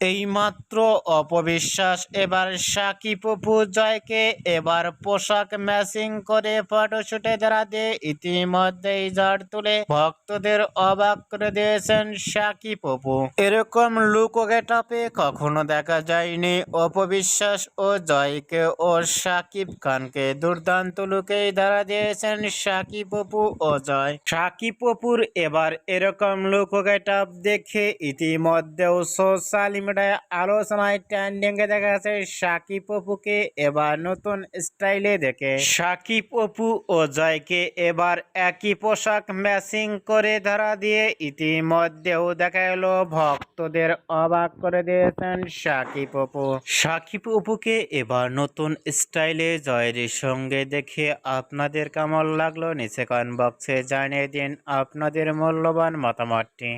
এইমাত্র অপবিশ্বাস এবার সাকিব অপু জয়কে এবার পোশাক ম্যাচিং করে ফটোশুটে দাঁড়াতে ইতিমধ্যেই ঝড় তুলে ভক্তদের অবাক করে দিয়েছেন সাকিব অপু। এরকম লুক ও গেটআপে কখনো দেখা যায়নি অপবিশ্বাস ও জয়কে ও সাকিব খানকে। দুর্দান্ত লুকেই ধরা দিয়েছেন সাকিব অপু ও জয়। সাকিব অপুর এবার এরকম লুক ও গেটআপ দেখে ইতিমধ্যেও সোশ্যাল মিডিয়ায় আলোচনায় ট্রেন্ডিং এ দেখা যাচ্ছে সাকিব অপুকে এবার নতুন স্টাইলে দেখে। সাকিব অপু ও জয়কে এবার একই পোশাক ম্যাচিং করে ধরা দিয়ে ইতিমধ্যেও দেখা এলো ভক্তদের অবাক করে দিয়েছেন সাকিব অপু। সাকিব অপুকে এবার নতুন স্টাইলে জয়ের সঙ্গে দেখে আপনাদের কেমন লাগলো নিচে কমেন্ট বক্সে জানিয়ে দিন আপনাদের মূল্যবান মতামতটি।